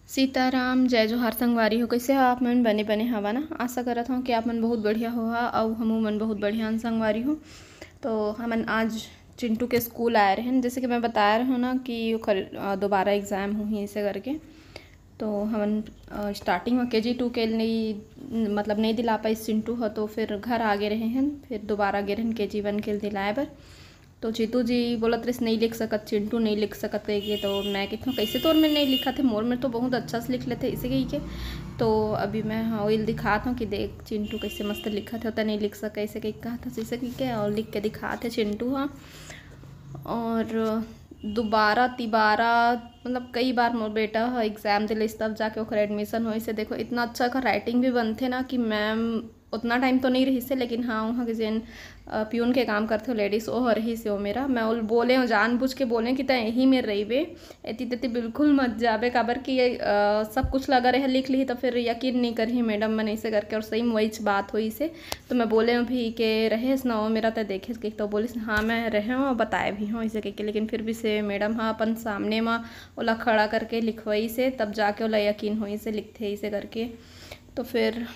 सीताराम जय जोहार संगवारी हो। कैसे हो आप मन? बने बने हवा ना। आशा करत हूँ कि आप मन बहुत बढ़िया हो और हमू मन बहुत बढ़िया संगवारी हो। तो हमन आज चिंटू के स्कूल आए रहे हैं, जैसे कि मैं बता रहा हूँ ना कि दोबारा एग्ज़ाम हुई इसे करके। तो हमन स्टार्टिंग में KG2 के नहीं मतलब नहीं दिला पाई चिंटू हो, तो फिर घर आगे रहे हैं, फिर दोबारा गे रहन KG1 के दिलाए बर। तो जीतू जी बोलत रहे नहीं लिख सकत, चिंटू नहीं लिख सकत कह के। तो मैं कहती हूँ कैसे तोर में नहीं लिखा थे, मोर में तो बहुत अच्छा से लिख लेते इसे कही के। तो अभी मैं वही दिखाता हूँ कि देख चिंटू कैसे मस्त लिखा थे, होता नहीं लिख सका ऐसे कही कहा था इसे कही के, और लिख के दिखाते चिंटू। हाँ, और दोबारा तिबारा मतलब कई बार मोर बेटा एग्ज़ाम दिले तब जाके ओकर एडमिशन हो से। देखो इतना अच्छा का राइटिंग भी बनते ना कि मैम उतना टाइम तो नहीं रही से, लेकिन हाँ वहाँ के जेन प्यून के काम करते हो लेडीज़ वो रही से वो मेरा। मैं वो बोले हूँ जानबूझ के बोले कि तय यहीं में रही बे, एती तेती बिल्कुल मत जाबे, काबर कि सब कुछ लगा रहे लिख ली तो फिर यकीन नहीं करी मैडम मन ऐसे करके। और सही में वही बात हुई से। तो मैं बोले हूँ भी कि रहे ना वो मेरा तो देखे के। तो बोले हाँ मैं रहे हूँ बताए भी हूँ ऐसे कह के, लेकिन फिर भी से मैडम हाँ अपन सामने में ओला खड़ा करके लिखवाई से तब जाके ओला यकीन हुई से लिखते ऐसे करके। तो फिर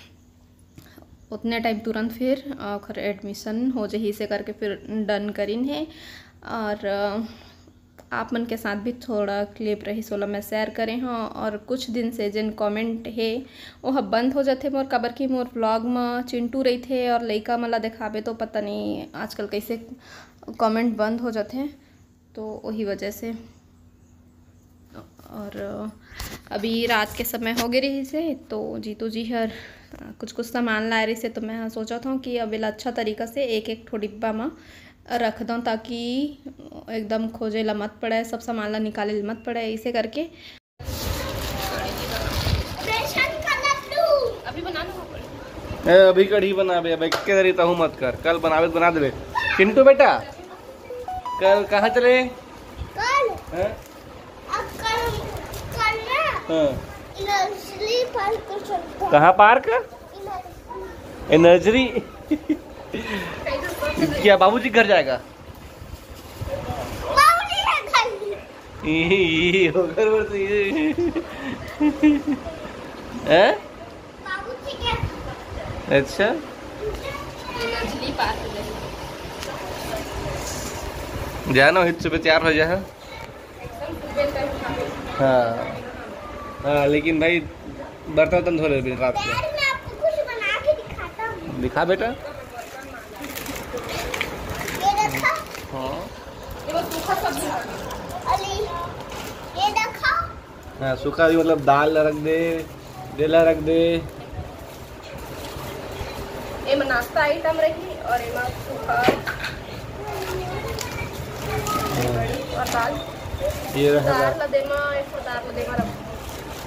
उतने टाइम तुरंत फिर खर एडमिशन हो जाए से करके फिर डन करीन है। और आप मन के साथ भी थोड़ा क्लिप रही सोला मैं शेयर करें हाँ। और कुछ दिन से जिन कमेंट है वो बंद हो जाते मोर, काबर कि मोर ब्लॉग में चिंटू रही थे और लइका मला दिखाबे तो पता नहीं आजकल कैसे कमेंट बंद हो जाते हैं, तो वही वजह से। और अभी रात के समय हो गए रही से, तो जीतू जी हर कुछ कुछ सामान ला रही से। तो मैं सोचा था कि अब अच्छा तरीका से एक एक ठो डिब्बा में रख दूँ ताकि एकदम खोजे ला मत पड़े, सब सामान ला निकाले ला मत पड़े ऐसे करके। अभी बना लो, अभी कढ़ी बनाबे, अब के तरीका हूँ मत कर, कल बनावे बना देबे। चिंटू बेटा कल कहाँ चले? कहाँ पार्क? नर्सरी क्या बाबूजी घर जाएगा? अच्छा जाना हित सुबह तैयार हो जाए। हाँ हाँ, लेकिन भाई बर्तन धो ले रात में। दिखा बेटा। हाँ हाँ, सूखा भी मतलब दाल रख दे, डेला रख दे। एम नाश्ता आइटम रही और एम सूखा और दाल। ये रहा दाल देमा एक दाल देमा रख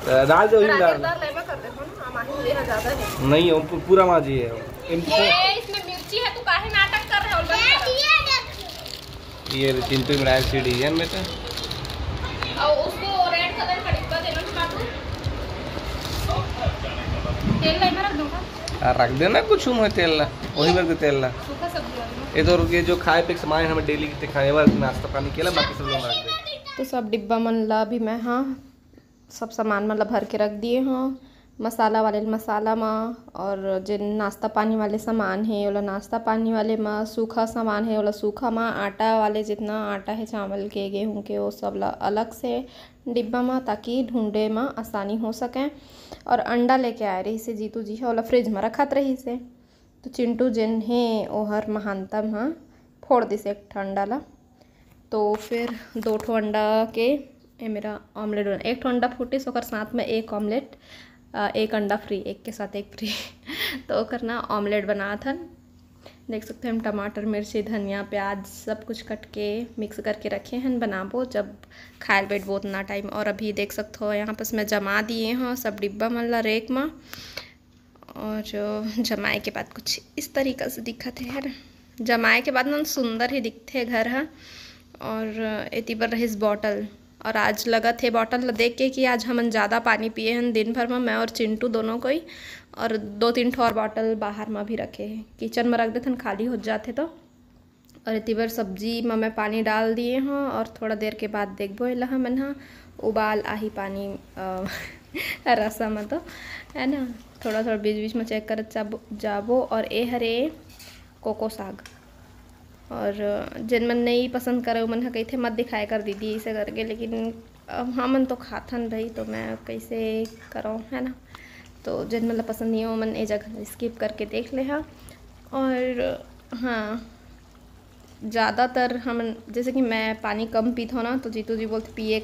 दाल जो ही दाल लेमा कर दे हो ना, माही लेना ज्यादा है नहीं वो पूरा माजी है। ये इसमें मिर्ची है, तू काहे नाटक कर रहे हो? ये चिंटू मिलाया सीढ़ी है में तो, और उसको रेड कलर का डिब्बा देना काटू। तेल लेमा रख दूंगा, रख देना कुछ में तेल ला, वही वर्ग तेल ला। सूखा सब्जी वाला ये तो ये जो खाए पे सामान हमें डेली के खाने वाला नाश्ता पानी केला, बाकी सब लोग रख दे। तो सब डिब्बा मन ला भी मैं हाँ सब सामान मतलब भर के रख दिए हाँ। मसाला वाले मसाला में, और जो नाश्ता पानी वाले सामान है वाला नाश्ता पानी वाले में, सूखा सामान है वाला सूखा में, आटा वाले जितना आटा है चावल के गेहूं के वो सब ला अलग से डिब्बा में, ताकि ढूंढे में आसानी हो सके। और अंडा लेके आए रही से जीतू जी है वाला फ्रिज में रखत रही से। तो चिंटू जिन है वो हर महानतम हाँ फोड़ दी से एक ठंडा ला। तो फिर 2 ठो अंडा के ये मेरा ऑमलेट बना, 1 ठो अंडा फूटे सो साथ में 1 ऑमलेट, 1 अंडा फ्री, 1 के साथ 1 फ्री। तो करना ऑमलेट बना था। देख सकते हैं हम टमाटर मिर्ची धनिया प्याज सब कुछ कट के मिक्स करके रखे हैं बनाबो जब खाए बैठ बहुत ना टाइम। और अभी देख सकते हो यहाँ पर मैं जमा दिए हैं सब डिब्बा मल्ला रेक में। और जमाए के बाद कुछ इस तरीक़ा से दिखत है यार, जमाए के बाद ना सुंदर ही दिखते घर है। और एती पर रहीस बॉटल, और आज लगा थे बॉटल देख के कि आज हम ज़्यादा पानी पिए हैं दिन भर में, मैं और चिंटू दोनों को ही। और 2-3 ठो और बॉटल बाहर में भी रखे हैं, किचन में रख देते हैं खाली हो जाते तो। और इतनी बार सब्जी में मैं पानी डाल दिए हाँ, और थोड़ा देर के बाद देखबो लहा मन हाँ उबाल आही पानी रसम तो है ना, थोड़ा थोड़ा बीच बीच में चेक कर जाबो। और ए हरे कोको साग, और जिन मन नहीं पसंद करे मन कही थे मत दिखाए कर दीदी इसे करके, लेकिन अब हाँ मन तो खाथन भाई, तो मैं कैसे करूँ है ना। तो जिन मतलब पसंद नहीं हो मन ए जगह स्किप करके देख ले। हाँ, और हाँ ज़्यादातर हम जैसे कि मैं पानी कम पीता हूँ ना, तो जीतू जी बोलते पिए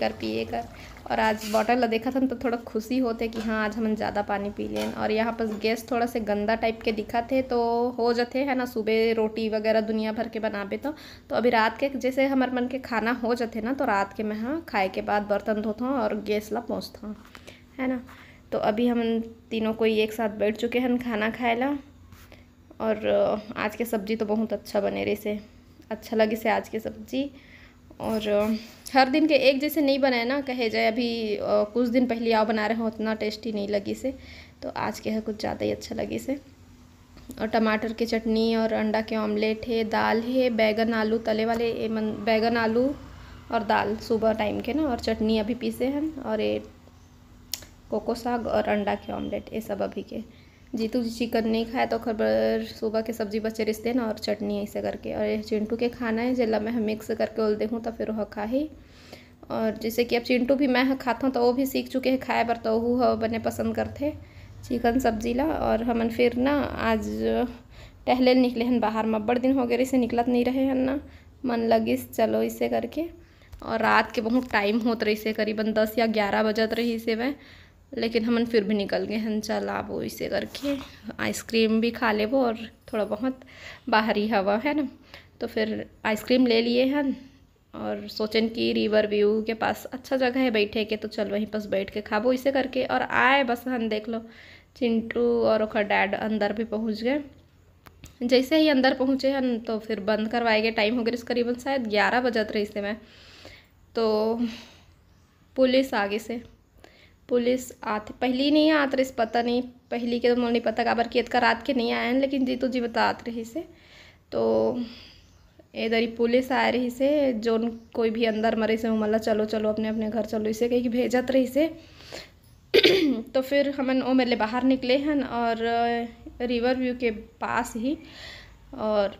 कर। और आज बॉटल देखा था तो थोड़ा खुशी होते कि हाँ आज हम ज़्यादा पानी पी लें। और यहाँ पर गैस थोड़ा से गंदा टाइप के दिखा थे, तो हो जाते है ना सुबह रोटी वगैरह दुनिया भर के बनाबे तो अभी रात के जैसे हमारे मन के खाना हो जाते ना, तो रात के मैं हाँ खाए के बाद बर्तन धोता हूँ और गैस ला पहुँचता हूँ है ना। तो अभी हम तीनों कोई एक साथ बैठ चुके हैं खाना खाए ला। और आज के सब्जी तो बहुत अच्छा बने रही से, अच्छा लगे से आज की सब्जी। और हर दिन के एक जैसे नहीं बनाए ना कहे जाए, अभी कुछ दिन पहले आओ बना रहे हो उतना टेस्टी नहीं लगी से, तो आज के है कुछ ज़्यादा ही अच्छा लगी से। और टमाटर की चटनी और अंडा के ऑमलेट है, दाल है, बैगन आलू तले वाले बैगन आलू और दाल सुबह टाइम के ना, और चटनी अभी पीसे हैं, और ये कोको साग और अंडा के ऑमलेट ये सब अभी के। जीतू जी चिकन नहीं खाया तो खबर सुबह के सब्जी बचे रिश्ते ना और चटनी ऐसे करके। और ये चिंटू के खाना है जिला मैं मिक्स करके उल देखूँ तो फिर वह खा ही। और जैसे कि अब चिंटू भी मैं खाता हूँ तो वो भी सीख चुके हैं खाए पर, तो वो बने पसंद करते चिकन सब्जी ला। और हमन फिर ना आज टहले निकले हैं बाहर में, बड़े दिन हो गए इसे निकलत नहीं रहे हैं ना, मन लगिस चलो इसे करके। और रात के बहुत टाइम होत रही से, करीबन 10 या 11 बजत रही से वह, लेकिन हमन फिर भी निकल गए हैं चल आबो इसे करके, आइसक्रीम भी खा लेबो और थोड़ा बहुत बाहरी हवा है ना। तो फिर आइसक्रीम ले लिए हैं और सोचन कि रिवर व्यू के पास अच्छा जगह है बैठे के, तो चल वहीं पास बैठ के खाबो इसे करके। और आए बस हम देख लो चिंटू और ओकर डैड अंदर भी पहुंच गए। जैसे ही अंदर पहुँचे हैं तो फिर बंद करवाएंगे, टाइम हो गया करीबन शायद 11 बजत रही से मैं, तो पुलिस आगे से पुलिस आते पहली नहीं आत रही, पता नहीं पहली के तो नहीं पता काबर कि रात के नहीं आए हैं, लेकिन जीतू जी बतात रही से। तो इधर ही पुलिस आ रही से, जो कोई भी अंदर मरे से मतलब चलो चलो अपने अपने घर चलो इसे कहीं भेजत रही से। तो फिर हमन वो मेरे बाहर निकले हैं और रिवर व्यू के पास ही, और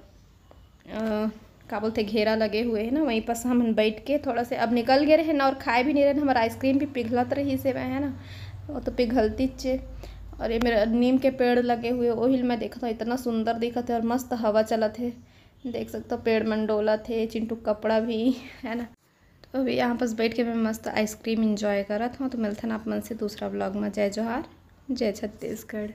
का बोलते घेरा लगे हुए हैं ना वहीं पास हम बैठ के थोड़ा से अब निकल गए रहे ना, और खाए भी नहीं रहे, हमारा आइसक्रीम भी पिघलत रही से वह है ना, वो तो पिघलती चे। और ये मेरा नीम के पेड़ लगे हुए ओहिल में देखा था, इतना सुंदर दिखा था और मस्त हवा चला थे, देख सकते हो पेड़ मंडोला थे, चिंटू कपड़ा भी है ना। तो अभी यहाँ पास बैठ के मैं मस्त आइसक्रीम इंजॉय करा था। तो मिलता ना आप मन से दूसरा ब्लॉग में। जय जोहार, जय छत्तीसगढ़।